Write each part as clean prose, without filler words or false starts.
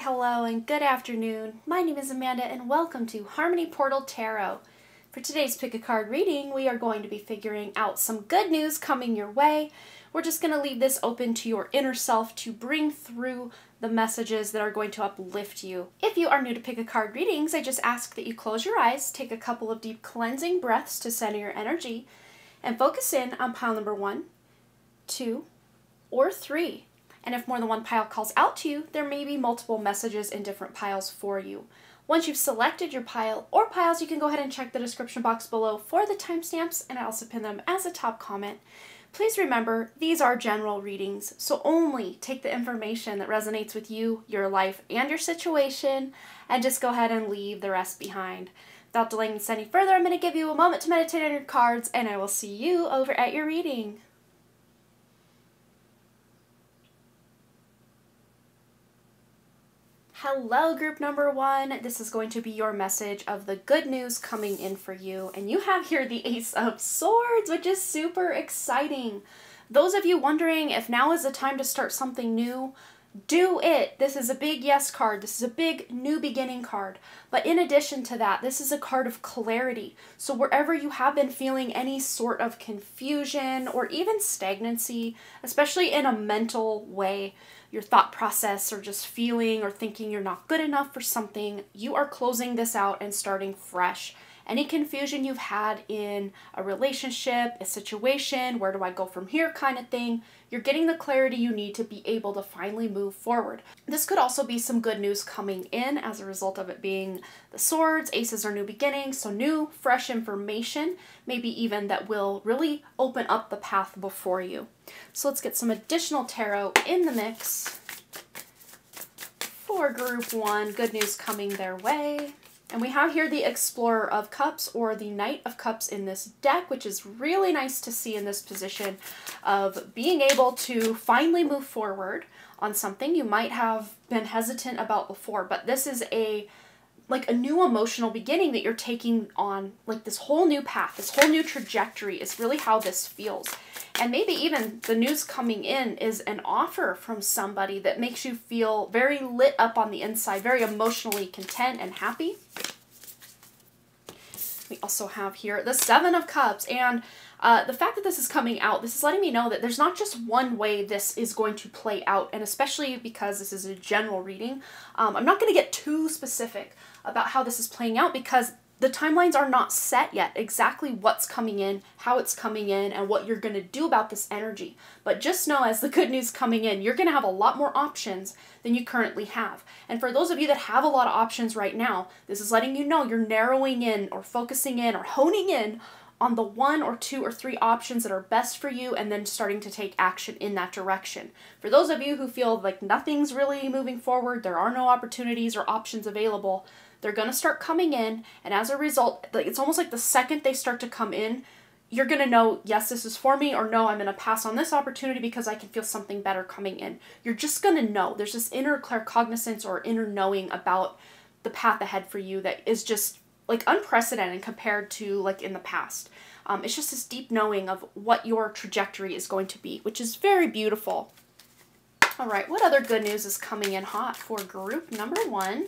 hello, and good afternoon. My name is Amanda, and welcome to Harmony Portal Tarot. For today's pick a card reading, we are going to be figuring out some good news coming your way. We're just going to leave this open to your inner self to bring through the messages that are going to uplift you. If you are new to pick a card readings, I just ask that you close your eyes, take a couple of deep cleansing breaths to center your energy, and focus in on pile number 1, 2, or 3. And if more than one pile calls out to you, there may be multiple messages in different piles for you. Once you've selected your pile or piles, you can go ahead and check the description box below for the timestamps, and I also pin them as a top comment. Please remember, these are general readings, so only take the information that resonates with you, your life, and your situation, and just go ahead and leave the rest behind. Without delaying this any further, I'm going to give you a moment to meditate on your cards, and I will see you over at your reading. Hello, group number 1. This is going to be your message of the good news coming in for you. And you have here the Ace of Swords, which is super exciting. Those of you wondering if now is the time to start something new, do it. This is a big yes card. This is a big new beginning card. But in addition to that, this is a card of clarity. So wherever you have been feeling any sort of confusion or even stagnancy, especially in a mental way, your thought process or just feeling or thinking you're not good enough for something, you are closing this out and starting fresh. Any confusion you've had in a relationship, a situation, where do I go from here kind of thing, you're getting the clarity you need to be able to finally move forward. This could also be some good news coming in as a result of it being the swords. Aces are new beginnings, so new, fresh information, maybe even that will really open up the path before you. So let's get some additional tarot in the mix for group 1. Good news coming their way. And we have here the Explorer of Cups or the Knight of Cups in this deck, which is really nice to see in this position of being able to finally move forward on something you might have been hesitant about before. But this is a new emotional beginning that you're taking on, like this whole new path, this whole new trajectory is really how this feels. And maybe even the news coming in is an offer from somebody that makes you feel very lit up on the inside, very emotionally content and happy. We also have here the Seven of Cups, and the fact that this is coming out, this is letting me know that there's not just one way this is going to play out, and especially because this is a general reading, I'm not going to get too specific about how this is playing out because the timelines are not set yet, exactly what's coming in, how it's coming in, and what you're going to do about this energy. But just know, as the good news coming in, you're going to have a lot more options than you currently have. And for those of you that have a lot of options right now, this is letting you know you're narrowing in or focusing in or honing in on the 1 or 2 or 3 options that are best for you, and then starting to take action in that direction. For those of you who feel like nothing's really moving forward, there are no opportunities or options available, they're going to start coming in, and as a result, it's almost like the second they start to come in, you're going to know, yes, this is for me, or no, I'm going to pass on this opportunity because I can feel something better coming in. You're just going to know. There's this inner claircognizance or inner knowing about the path ahead for you that is just like unprecedented compared to like in the past. It's just this deep knowing of what your trajectory is going to be, which is very beautiful. All right, what other good news is coming in hot for group number 1?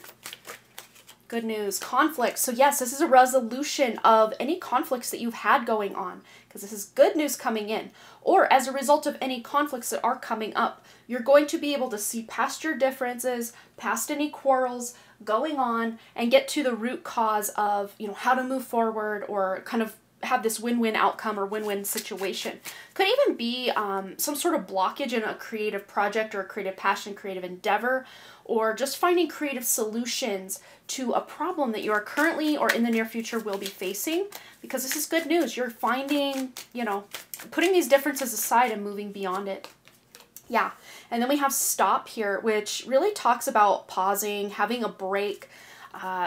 Good news, conflict. So yes, this is a resolution of any conflicts that you've had going on, because this is good news coming in. Or as a result of any conflicts that are coming up, you're going to be able to see past your differences, past any quarrels going on, and get to the root cause of, how to move forward or kind of have this win-win outcome or win-win situation. Could even be some sort of blockage in a creative project or a creative passion, creative endeavor, or just finding creative solutions to a problem that you are currently or in the near future will be facing, because this is good news. You're finding, putting these differences aside and moving beyond it. Yeah, and then we have stop here, which really talks about pausing, having a break,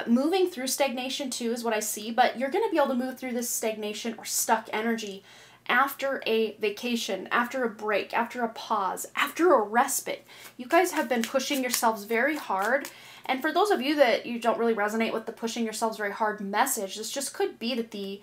moving through stagnation too is what I see, but you're going to be able to move through this stagnation or stuck energy after a vacation, after a break, after a pause, after a respite. You guys have been pushing yourselves very hard, and for those of you that you don't really resonate with the pushing yourselves very hard message, this just could be that the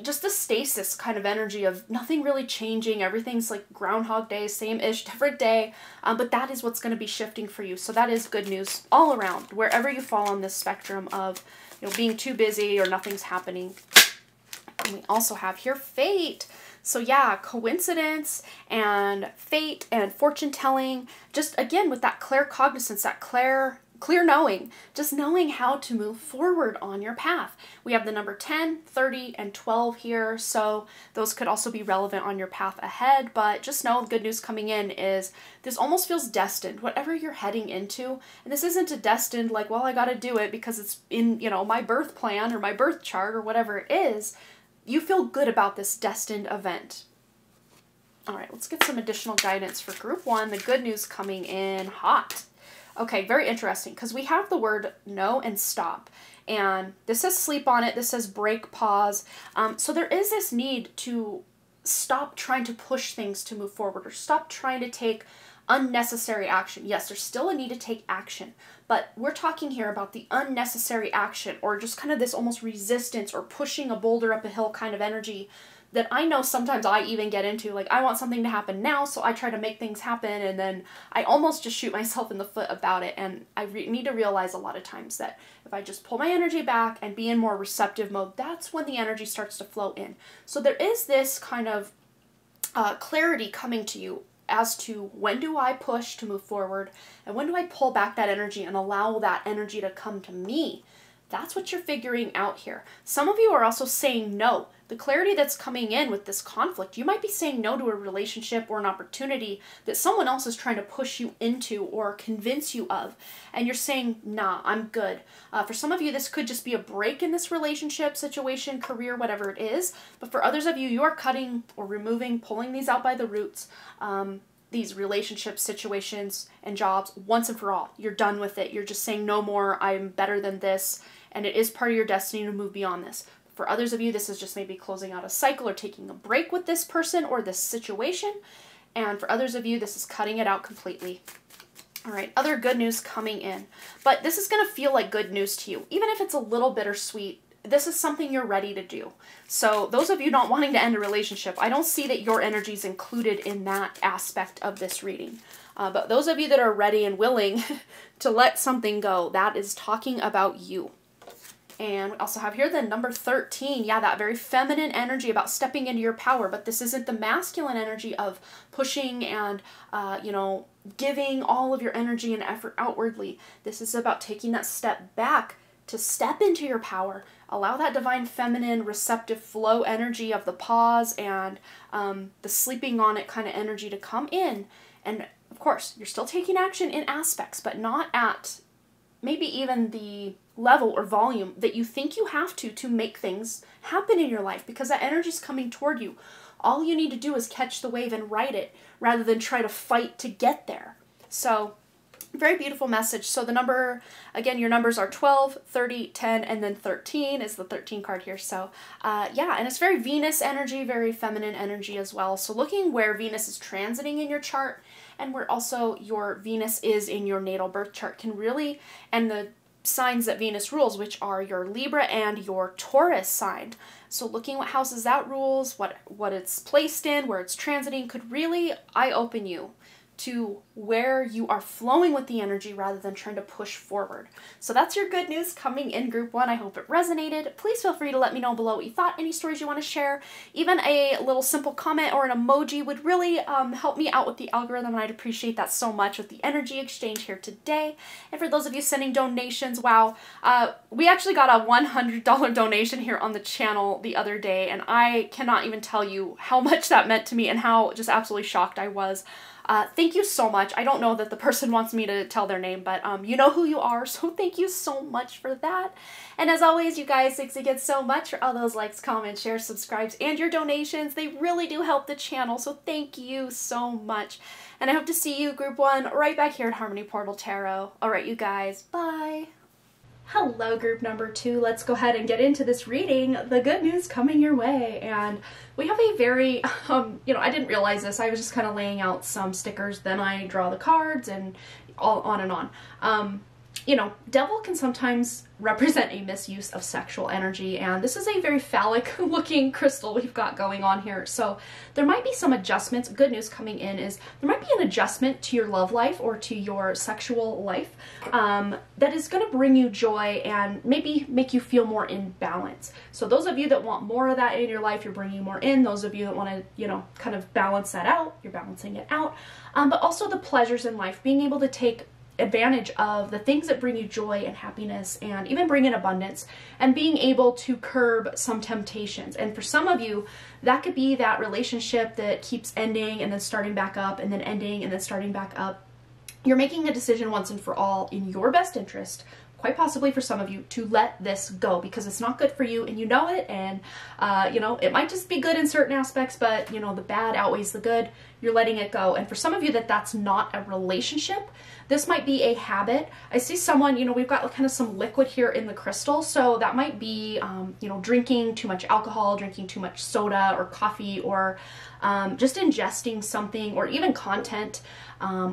just the stasis kind of energy of nothing really changing. Everything's like Groundhog Day, same-ish, different day. But that is what's going to be shifting for you. So that is good news all around, wherever you fall on this spectrum of, you know, being too busy or nothing's happening. And we also have here fate. So yeah, coincidence and fate and fortune telling, just again with that claircognizance, that clear knowing, just knowing how to move forward on your path. We have the number 10, 30, and 12 here, so those could also be relevant on your path ahead, but just know the good news coming in is this almost feels destined, whatever you're heading into, and this isn't a destined like, well, I gotta do it because it's in, you know, my birth plan or my birth chart or whatever it is. You feel good about this destined event. All right, let's get some additional guidance for group 1. The good news coming in hot. Okay, very interesting, because we have the word no and stop. And this says sleep on it. This says break, pause. So there is this need to stop trying to push things to move forward or stop trying to take unnecessary action. Yes, there's still a need to take action, but we're talking here about the unnecessary action or just kind of this almost resistance or pushing a boulder up a hill kind of energy that I know sometimes I even get into. Like, I want something to happen now, so I try to make things happen, and then I almost just shoot myself in the foot about it. And I need to realize a lot of times that if I just pull my energy back and be in more receptive mode, that's when the energy starts to flow in. So there is this kind of clarity coming to you as to when do I push to move forward and when do I pull back that energy and allow that energy to come to me. That's what you're figuring out here. Some of you are also saying no. The clarity that's coming in with this conflict, you might be saying no to a relationship or an opportunity that someone else is trying to push you into or convince you of. And you're saying, nah, I'm good. For some of you, this could just be a break in this relationship, situation, career, whatever it is. But for others of you, you are cutting or removing, pulling these out by the roots. These relationships, situations, and jobs once and for all. You're done with it. You're just saying no more. I'm better than this. And it is part of your destiny to move beyond this. For others of you, this is just maybe closing out a cycle or taking a break with this person or this situation. And for others of you, this is cutting it out completely. All right, other good news coming in. But this is going to feel like good news to you. Even if it's a little bittersweet, this is something you're ready to do. So those of you not wanting to end a relationship, I don't see that your energy is included in that aspect of this reading. But those of you that are ready and willing to let something go, that is talking about you. And we also have here the number 13. Yeah, that very feminine energy about stepping into your power. But this isn't the masculine energy of pushing and, you know, giving all of your energy and effort outwardly. This is about taking that step back to step into your power. Allow that divine feminine receptive flow energy of the pause and the sleeping on it kind of energy to come in. And of course, you're still taking action in aspects, but not at maybe even the level or volume that you think you have to make things happen in your life, because that energy is coming toward you. All you need to do is catch the wave and ride it rather than try to fight to get there. So very beautiful message. So the number, again, your numbers are 12, 30, 10, and then 13 is the 13 card here. So yeah, and it's very Venus energy, very feminine energy as well. So looking where Venus is transiting in your chart and where also your Venus is in your natal birth chart can really, and the signs that Venus rules, which are your Libra and your Taurus sign. So looking what houses that rules, what it's placed in, where it's transiting could really eye-open you to where you are flowing with the energy rather than trying to push forward. So that's your good news coming in group 1. I hope it resonated. Please feel free to let me know below what you thought, any stories you want to share. Even a little simple comment or an emoji would really help me out with the algorithm, and I'd appreciate that so much with the energy exchange here today. And for those of you sending donations, wow, we actually got a $100 donation here on the channel the other day, and I cannot even tell you how much that meant to me and how just absolutely shocked I was. Thank you so much. I don't know that the person wants me to tell their name, but you know who you are, so thank you so much for that. And as always, you guys, thanks again so much for all those likes, comments, shares, subscribes, and your donations. They really do help the channel, so thank you so much. And I hope to see you, Group 1, right back here at Harmony Portal Tarot. Alright, you guys, bye! Hello, group number 2. Let's go ahead and get into this reading. The good news coming your way. And we have a very, you know, I didn't realize this. I was just kind of laying out some stickers. Then I draw the cards and all on and on. you know, devil can sometimes represent a misuse of sexual energy, and this is a very phallic looking crystal we've got going on here. So there might be some adjustments. Good news coming in is there might be an adjustment to your love life or to your sexual life that is going to bring you joy and maybe make you feel more in balance. So those of you that want more of that in your life, you're bringing more in. Those of you that want to, you know, kind of balance that out, you're balancing it out. But also the pleasures in life, being able to take advantage of the things that bring you joy and happiness and even bring in abundance, and being able to curb some temptations. And for some of you, that could be that relationship that keeps ending and then starting back up and then ending and then starting back up. You're making a decision once and for all in your best interest, quite possibly for some of you, to let this go because it's not good for you and you know it. And you know, it might just be good in certain aspects, but you know, the bad outweighs the good. You're letting it go. And for some of you that's not a relationship, this might be a habit. I see someone, you know, we've got kind of some liquid here in the crystal, so that might be, you know, drinking too much alcohol, drinking too much soda or coffee, or just ingesting something, or even content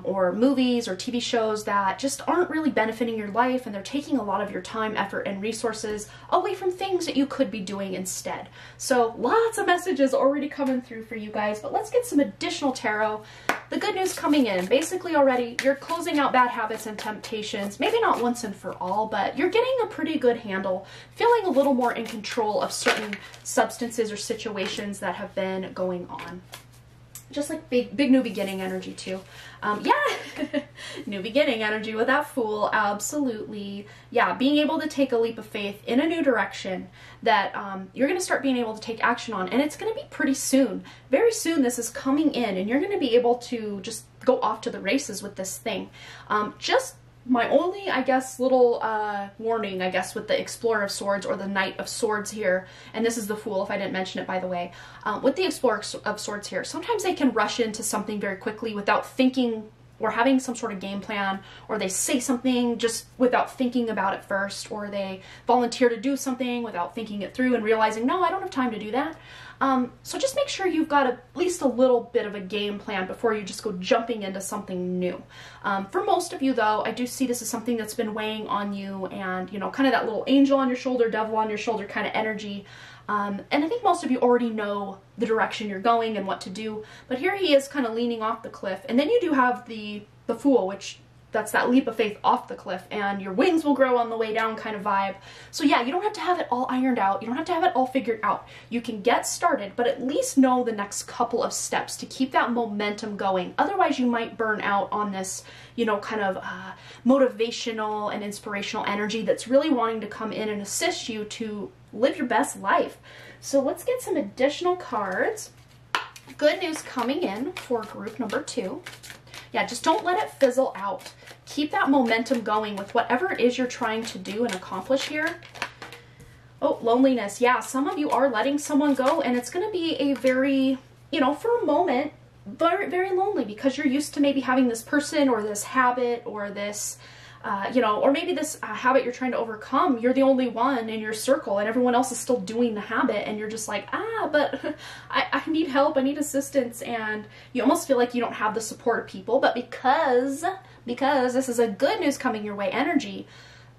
or movies or TV shows that just aren't really benefiting your life, and they're taking a lot of your time, effort, and resources away from things that you could be doing instead. So lots of messages already coming through for you guys, but let's get some additional tarot. The good news coming in, basically already, you're closing out bad habits and temptations, maybe not once and for all, but you're getting a pretty good handle, feeling a little more in control of certain substances or situations that have been going on. Just like big new beginning energy too. Yeah, new beginning energy with that Fool, absolutely. Yeah, being able to take a leap of faith in a new direction that you're going to start being able to take action on, and it's going to be pretty soon. Very soon this is coming in, and you're going to be able to just go off to the races with this thing. Just my only, I guess, little warning, I guess, with the Explorer of Swords or the Knight of Swords here, and this is the Fool if I didn't mention it, by the way, with the Explorer of Swords here, sometimes they can rush into something very quickly without thinking or having some sort of game plan, or they say something just without thinking about it first, or they volunteer to do something without thinking it through and realizing, no, I don't have time to do that. So just make sure you've got at least a little bit of a game plan before you just go jumping into something new. For most of you though, I do see this as something that's been weighing on you, and you know, kind of that little angel on your shoulder, devil on your shoulder kind of energy. And I think most of you already know the direction you're going and what to do, but here he is kind of leaning off the cliff. And then you do have the Fool, which that's that leap of faith off the cliff, and your wings will grow on the way down kind of vibe. So yeah, you don't have to have it all ironed out. You don't have to have it all figured out. You can get started, but at least know the next couple of steps to keep that momentum going. Otherwise you might burn out on this, you know, kind of motivational and inspirational energy that's really wanting to come in and assist you to live your best life. So let's get some additional cards. Good news coming in for group number 2. Yeah, just don't let it fizzle out. Keep that momentum going with whatever it is you're trying to do and accomplish here. Oh, loneliness. Yeah, some of you are letting someone go, and it's going to be a very, you know, for a moment, very, very lonely, because you're used to maybe having this person or this habit or this, you know, or maybe this habit you're trying to overcome. You're the only one in your circle and everyone else is still doing the habit, and you're just like, but I need help, I need assistance, and you almost feel like you don't have the support of people. But because this is a good news coming your way energy,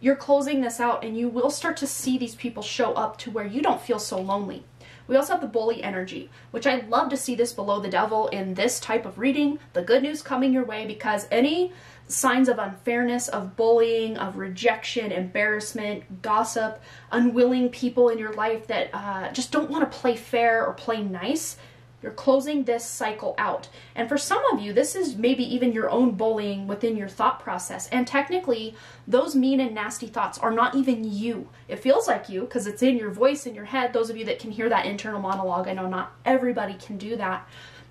you're closing this out, and you will start to see these people show up to where you don't feel so lonely. We also have the Bully energy, which I love to see this below the devil in this type of reading. The good news coming your way, because any signs of unfairness, of bullying, of rejection, embarrassment, gossip, unwilling people in your life that just don't want to play fair or play nice, you're closing this cycle out. And for some of you, this is maybe even your own bullying within your thought process. And technically, those mean and nasty thoughts are not even you. It feels like you because it's in your voice, in your head. Those of you that can hear that internal monologue, I know not everybody can do that.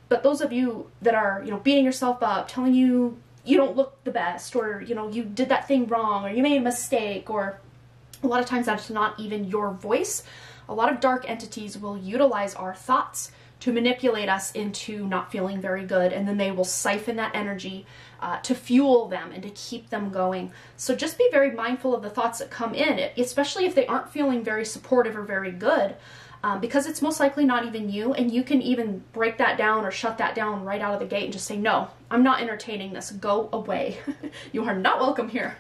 But those of you that are, you know, beating yourself up, telling you you don't look the best, or, you know, you did that thing wrong, or you made a mistake, or a lot of times that's not even your voice. A lot of dark entities will utilize our thoughts to manipulate us into not feeling very good, and then they will siphon that energy to fuel them and to keep them going. So just be very mindful of the thoughts that come in, especially if they aren't feeling very supportive or very good, because it's most likely not even you, and you can even break that down or shut that down right out of the gate and just say, no, I'm not entertaining this, go away. You are not welcome here.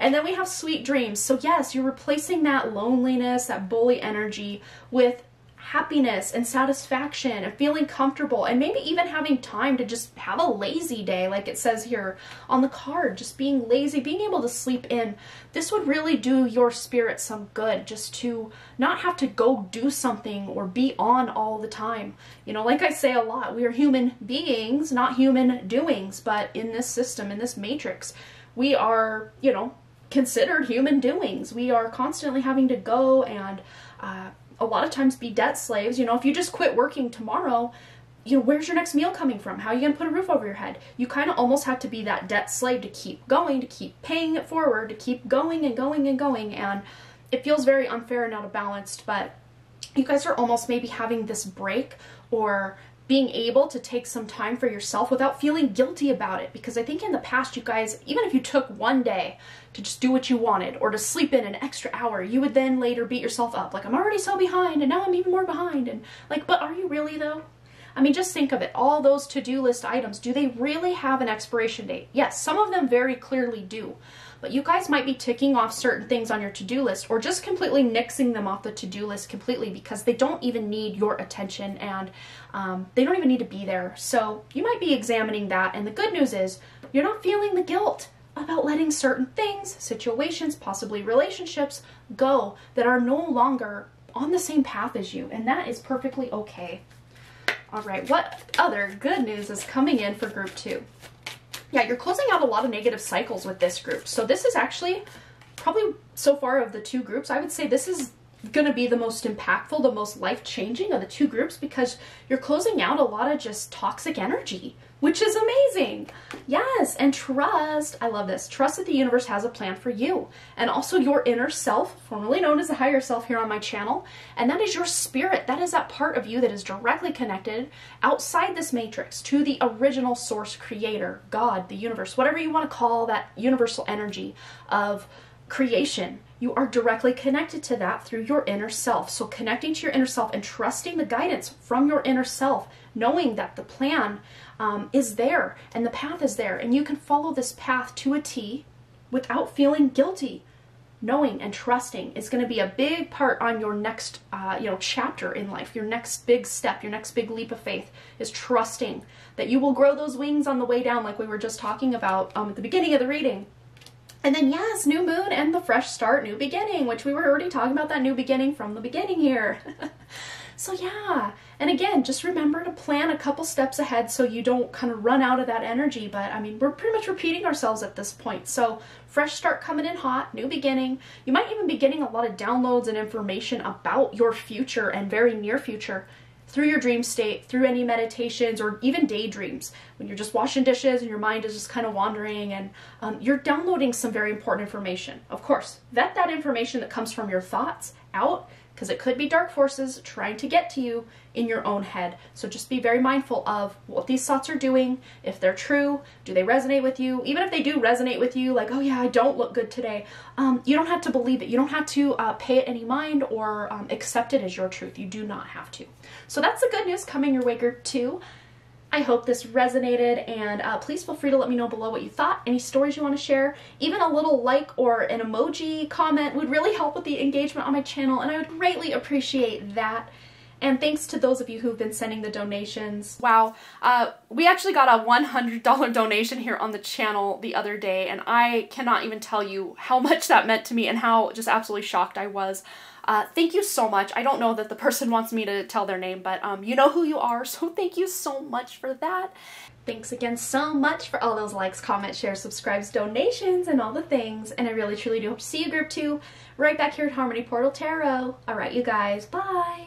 And then we have sweet dreams. So yes, you're replacing that loneliness, that bully energy with happiness and satisfaction and feeling comfortable, and maybe even having time to just have a lazy day, like it says here on the card, just being lazy, being able to sleep in. This would really do your spirit some good, just to not have to go do something or be on all the time. You know, like I say a lot, we are human beings, not human doings, but in this system, in this matrix, we are, you know, considered human doings. We are constantly having to go and a lot of times be debt slaves. You know, if you just quit working tomorrow, you know, where's your next meal coming from? How are you going to put a roof over your head? You kind of almost have to be that debt slave to keep going, to keep paying it forward, to keep going and going and going. And it feels very unfair and out of balance, but you guys are almost maybe having this break, or being able to take some time for yourself without feeling guilty about it. Because I think in the past, you guys, even if you took one day to just do what you wanted, or to sleep in an extra hour, you would then later beat yourself up. Like, I'm already so behind, and now I'm even more behind. And like, but are you really though? I mean, just think of it. All those to-do list items, do they really have an expiration date? Yes, some of them very clearly do. But you guys might be ticking off certain things on your to-do list, or just completely nixing them off the to-do list completely because they don't even need your attention, and they don't even need to be there. So you might be examining that. And the good news is you're not feeling the guilt about letting certain things, situations, possibly relationships go that are no longer on the same path as you. And that is perfectly okay. All right, what other good news is coming in for group 2? Yeah, you're closing out a lot of negative cycles with this group. So this is actually probably, so far of the 2 groups, I would say this is going to be the most impactful, the most life-changing of the 2 groups, because you're closing out a lot of just toxic energy, which is amazing. Yes, and trust. I love this. Trust that the universe has a plan for you, and also your inner self, formerly known as the higher self here on my channel, and that is your spirit. That is that part of you that is directly connected outside this matrix to the original source creator, God, the universe, whatever you want to call that universal energy of creation. You are directly connected to that through your inner self. So connecting to your inner self and trusting the guidance from your inner self, knowing that the plan is there and the path is there, and you can follow this path to a T without feeling guilty. Knowing and trusting is going to be a big part on your next chapter in life. Your next big step, your next big leap of faith is trusting that you will grow those wings on the way down, like we were just talking about at the beginning of the reading. And then yes, new moon and the fresh start, new beginning, which we were already talking about that new beginning from the beginning here. So yeah, and again, just remember to plan a couple steps ahead so you don't kind of run out of that energy. But I mean, we're pretty much repeating ourselves at this point. So fresh start coming in hot, new beginning. You might even be getting a lot of downloads and information about your future and very near future through your dream state, through any meditations, or even daydreams, when you're just washing dishes and your mind is just kind of wandering, and you're downloading some very important information. Of course, vet that information that comes from your thoughts out, because it could be dark forces trying to get to you in your own head. So just be very mindful of what these thoughts are doing, if they're true, do they resonate with you? Even if they do resonate with you, like, oh yeah, I don't look good today, you don't have to believe it. You don't have to pay it any mind or accept it as your truth. You do not have to. So that's the good news coming your way, group 2. I hope this resonated, and please feel free to let me know below what you thought, any stories you want to share. Even a little like or an emoji comment would really help with the engagement on my channel, and I would greatly appreciate that. And thanks to those of you who've been sending the donations. Wow, we actually got a $100 donation here on the channel the other day, and I cannot even tell you how much that meant to me and how just absolutely shocked I was. Thank you so much. I don't know that the person wants me to tell their name, but you know who you are, so thank you so much for that. Thanks again so much for all those likes, comments, shares, subscribes, donations, and all the things, and I really truly do hope to see you, group 2, right back here at Harmony Portal Tarot. Alright, you guys, bye!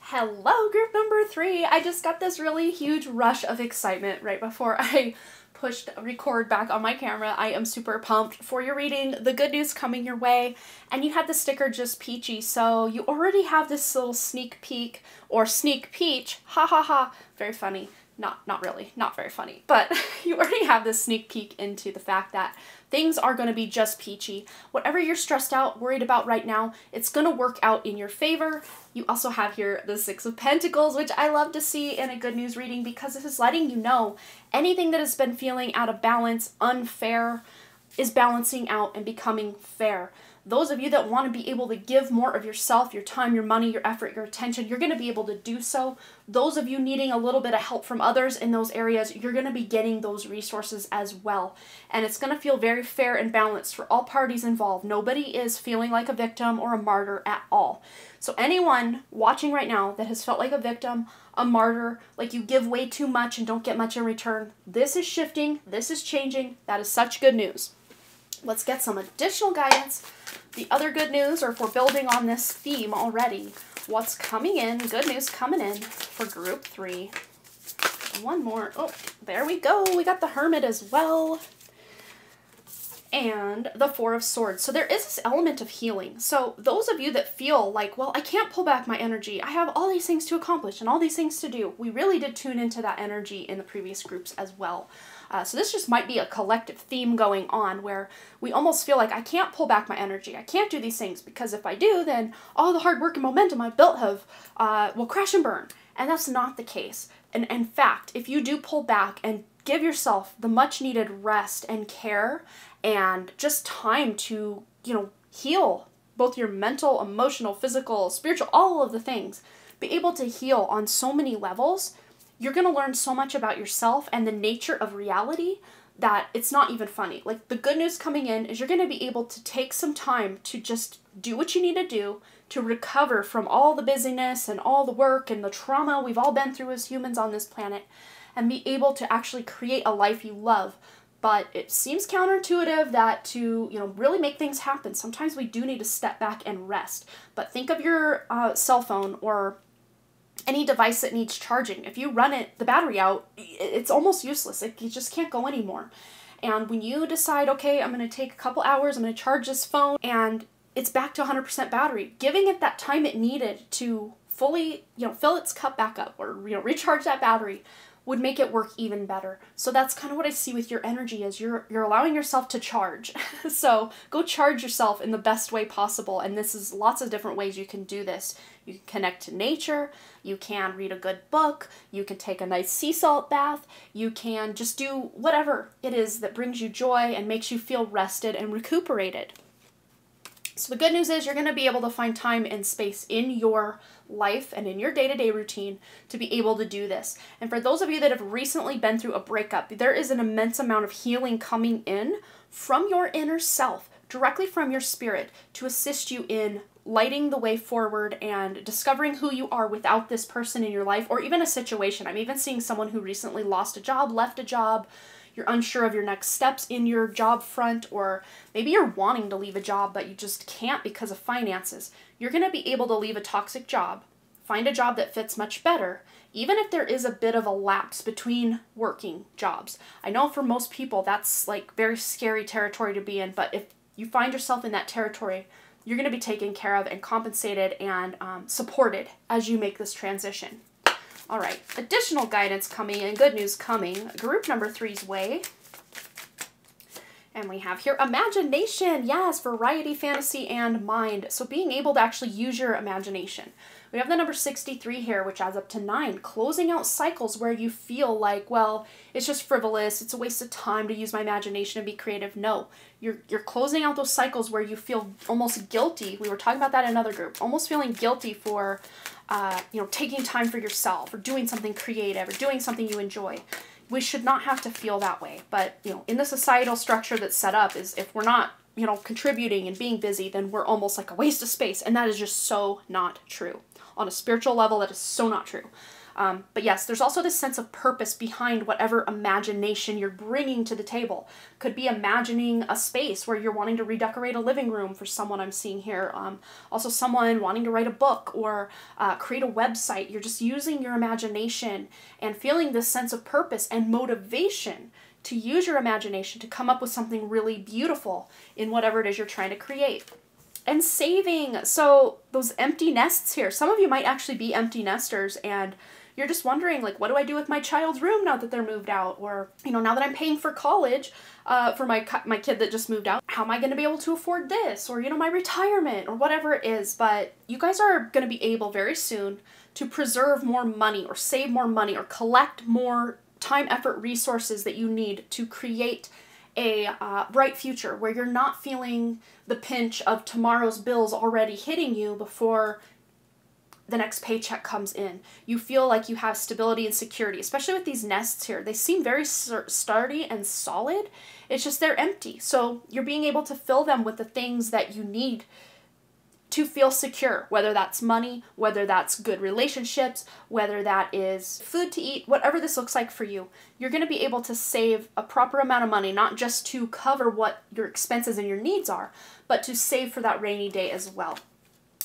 Hello, group number 3! I just got this really huge rush of excitement right before I pushed record back on my camera. I am super pumped for your reading, the good news coming your way, and you had the sticker Just Peachy, so you already have this little sneak peek, or sneak peach, ha ha ha, very funny. Not really, not very funny, but you already have this sneak peek into the fact that things are going to be just peachy. Whatever you're stressed out, worried about right now, it's going to work out in your favor. You also have here the Six of Pentacles, which I love to see in a good news reading because this is letting you know anything that has been feeling out of balance, unfair, is balancing out and becoming fair. Those of you that want to be able to give more of yourself, your time, your money, your effort, your attention, you're going to be able to do so. Those of you needing a little bit of help from others in those areas, you're going to be getting those resources as well. And it's going to feel very fair and balanced for all parties involved. Nobody is feeling like a victim or a martyr at all. So anyone watching right now that has felt like a victim, a martyr, like you give way too much and don't get much in return, this is shifting, this is changing. That is such good news. Let's get some additional guidance. The other good news, or if we're building on this theme already, what's coming in, good news coming in for group 3. One more. Oh, there we go. We got the Hermit as well. And the Four of Swords. So there is this element of healing. So those of you that feel like, well, I can't pull back my energy. I have all these things to accomplish and all these things to do. We really did tune into that energy in the previous groups as well. So this just might be a collective theme going on where we almost feel like I can't pull back my energy. I can't do these things because if I do, then all the hard work and momentum I've built will crash and burn. And that's not the case. And in fact, if you do pull back and give yourself the much needed rest and care and just time to, heal both your mental, emotional, physical, spiritual, all of the things, be able to heal on so many levels, you're going to learn so much about yourself and the nature of reality that it's not even funny. Like, the good news coming in is you're going to be able to take some time to just do what you need to do to recover from all the busyness and all the work and the trauma we've all been through as humans on this planet, and be able to actually create a life you love. But it seems counterintuitive that to, really make things happen, sometimes we do need to step back and rest. But think of your cell phone or any device that needs charging. If you run the battery out, it's almost useless. You just can't go anymore. And when you decide, okay, I'm going to take a couple hours, I'm going to charge this phone, and it's back to 100% battery, giving it that time it needed to fully, fill its cup back up or, recharge that battery would make it work even better. So that's kind of what I see with your energy is you're allowing yourself to charge. So go charge yourself in the best way possible. And this is lots of different ways you can do this. You can connect to nature, you can read a good book, you can take a nice sea salt bath, you can just do whatever it is that brings you joy and makes you feel rested and recuperated. So the good news is you're going to be able to find time and space in your life and in your day-to-day routine to be able to do this. And for those of you that have recently been through a breakup, there is an immense amount of healing coming in from your inner self, directly from your spirit, to assist you in lighting the way forward and discovering who you are without this person in your life or even a situation. I'm even seeing someone who recently lost a job, left a job, you're unsure of your next steps in your job front, or maybe you're wanting to leave a job but you just can't because of finances. You're going to be able to leave a toxic job, find a job that fits much better, even if there is a bit of a lapse between working jobs. I know for most people that's like very scary territory to be in, but if you find yourself in that territory, you're going to be taken care of and compensated and supported as you make this transition. All right, additional guidance coming in, good news coming, group number 3's way. And we have here imagination, yes, variety, fantasy, and mind. So being able to actually use your imagination. We have the number 63 here, which adds up to 9, closing out cycles where you feel like, well, it's just frivolous, it's a waste of time to use my imagination and be creative. No, you're closing out those cycles where you feel almost guilty. We were talking about that in another group, almost feeling guilty for, taking time for yourself or doing something creative or doing something you enjoy. We should not have to feel that way. But, in the societal structure that's set up is if we're not, contributing and being busy, then we're almost like a waste of space. And that is just so not true. On a spiritual level, that is so not true. But yes, there's also this sense of purpose behind whatever imagination you're bringing to the table. Could be imagining a space where you're wanting to redecorate a living room for someone I'm seeing here. Also someone wanting to write a book or create a website. You're just using your imagination and feeling this sense of purpose and motivation to use your imagination to come up with something really beautiful in whatever it is you're trying to create. And saving. So those empty nests here, some of you might actually be empty nesters and you're just wondering, like, what do I do with my child's room now that they're moved out? Or, now that I'm paying for college for my kid that just moved out, how am I going to be able to afford this? Or, my retirement or whatever it is. But you guys are going to be able very soon to preserve more money or save more money or collect more time, effort, resources that you need to create a bright future where you're not feeling the pinch of tomorrow's bills already hitting you before the next paycheck comes in. You feel like you have stability and security, especially with these nests here. They seem very sturdy and solid. It's just they're empty. So you're being able to fill them with the things that you need to feel secure, whether that's money, whether that's good relationships, whether that is food to eat, whatever this looks like for you. You're going to be able to save a proper amount of money, not just to cover what your expenses and your needs are, but to save for that rainy day as well.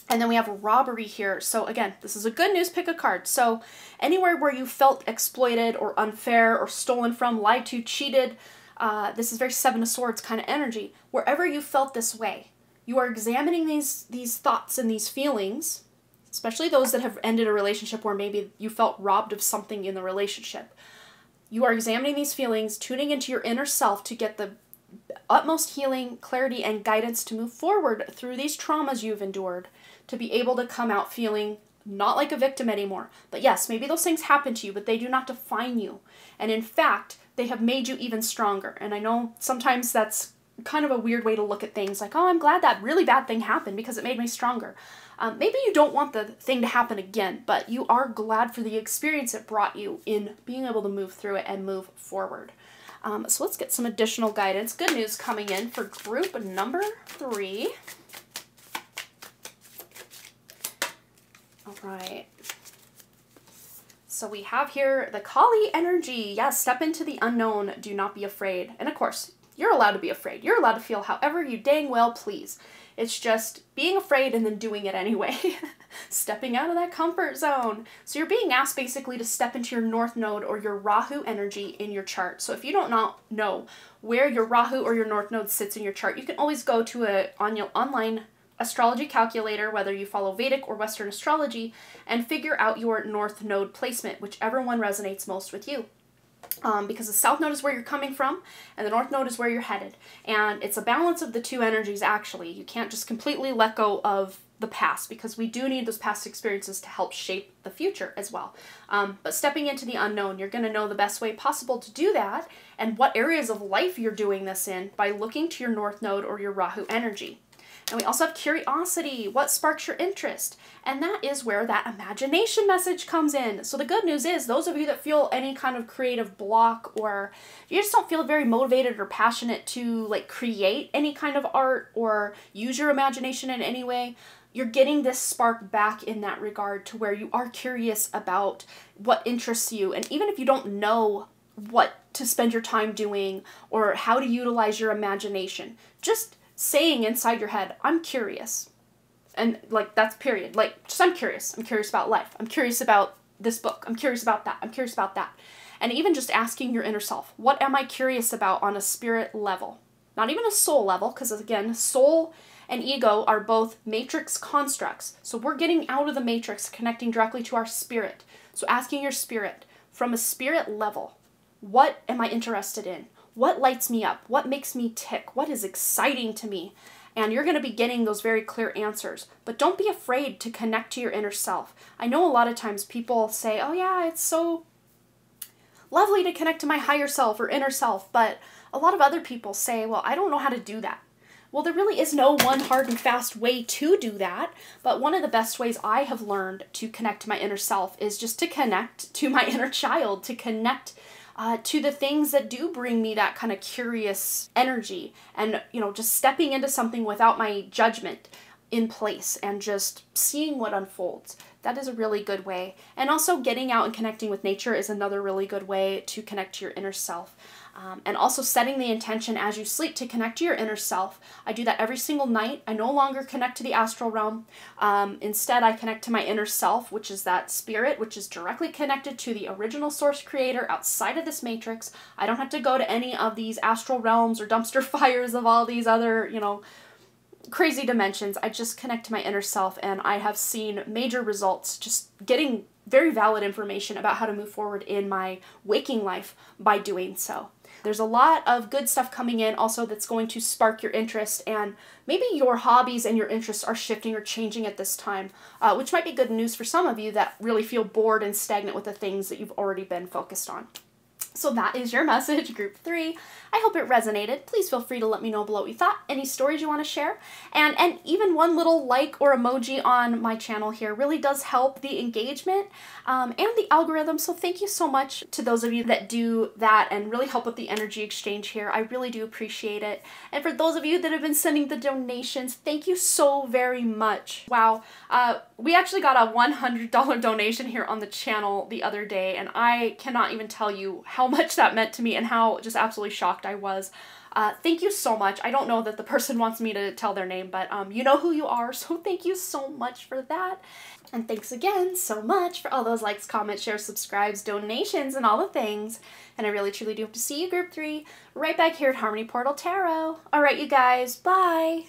And then we have robbery here. So again, this is a good news, pick a card. So anywhere where you felt exploited or unfair or stolen from, lied to, cheated, this is very Seven of Swords kind of energy. Wherever you felt this way, you are examining these thoughts and these feelings, especially those that have ended a relationship where maybe you felt robbed of something in the relationship. You are examining these feelings, tuning into your inner self to get the utmost healing, clarity, and guidance to move forward through these traumas you've endured, to be able to come out feeling not like a victim anymore. But yes, maybe those things happen to you, but they do not define you. And in fact, they have made you even stronger. And I know sometimes that's kind of a weird way to look at things, like, oh, I'm glad that really bad thing happened because it made me stronger. Maybe you don't want the thing to happen again, but you are glad for the experience it brought you in being able to move through it and move forward. So let's get some additional guidance. Good news coming in for group number 3. All right. So we have here the Kali energy. Yes, step into the unknown. Do not be afraid. And of course, you're allowed to be afraid. You're allowed to feel however you dang well please. It's just being afraid and then doing it anyway. Stepping out of that comfort zone. So you're being asked basically to step into your North Node or your Rahu energy in your chart. So if you don't know where your Rahu or your North Node sits in your chart, you can always go to an online astrology calculator, whether you follow Vedic or Western astrology, and figure out your North Node placement, whichever one resonates most with you. Because the South Node is where you're coming from, and the North Node is where you're headed. And it's a balance of the two energies, actually. You can't just completely let go of the past, because we do need those past experiences to help shape the future as well. But stepping into the unknown, you're going to know the best way possible to do that, and what areas of life you're doing this in by looking to your North Node or your Rahu energy. And we also have curiosity, what sparks your interest? And that is where that imagination message comes in. So the good news is, those of you that feel any kind of creative block, or you just don't feel very motivated or passionate to like create any kind of art or use your imagination in any way, you're getting this spark back in that regard, to where you are curious about what interests you. And even if you don't know what to spend your time doing or how to utilize your imagination, just saying inside your head, I'm curious. And like, that's period. Like, just I'm curious. I'm curious about life. I'm curious about this book. I'm curious about that. I'm curious about that. And even just asking your inner self, what am I curious about on a spirit level? Not even a soul level, because again, soul and ego are both matrix constructs. So we're getting out of the matrix, connecting directly to our spirit. So asking your spirit, from a spirit level, what am I interested in? What lights me up? What makes me tick? What is exciting to me? And you're going to be getting those very clear answers. But don't be afraid to connect to your inner self. I know a lot of times people say, oh yeah, it's so lovely to connect to my higher self or inner self. But a lot of other people say, well, I don't know how to do that. Well, there really is no one hard and fast way to do that. But one of the best ways I have learned to connect to my inner self is just to connect to my inner child, to connect to the things that do bring me that kind of curious energy, and, you know, just stepping into something without my judgment in place and just seeing what unfolds. That is a really good way. And also getting out and connecting with nature is another really good way to connect to your inner self. And also setting the intention as you sleep to connect to your inner self. I do that every single night. I no longer connect to the astral realm. Instead, I connect to my inner self, which is that spirit, which is directly connected to the original source creator outside of this matrix. I don't have to go to any of these astral realms or dumpster fires of all these other, you know, crazy dimensions. I just connect to my inner self, and I have seen major results just getting very valid information about how to move forward in my waking life by doing so. There's a lot of good stuff coming in also that's going to spark your interest, and maybe your hobbies and your interests are shifting or changing at this time, which might be good news for some of you that really feel bored and stagnant with the things that you've already been focused on. So that is your message, group 3. I hope it resonated. Please feel free to let me know below what you thought, any stories you want to share, and even one little like or emoji on my channel here really does help the engagement and the algorithm. So thank you so much to those of you that do that and really help with the energy exchange here. I really do appreciate it. And for those of you that have been sending the donations, thank you so very much. Wow, we actually got a $100 donation here on the channel the other day, and I cannot even tell you how much that meant to me and how just absolutely shocked I was. Thank you so much. I don't know that the person wants me to tell their name, but you know who you are, so thank you so much for that. And thanks again so much for all those likes, comments, shares, subscribes, donations, and all the things. And I really truly do hope to see you, group 3, right back here at Harmony Portal Tarot. All right, you guys, bye!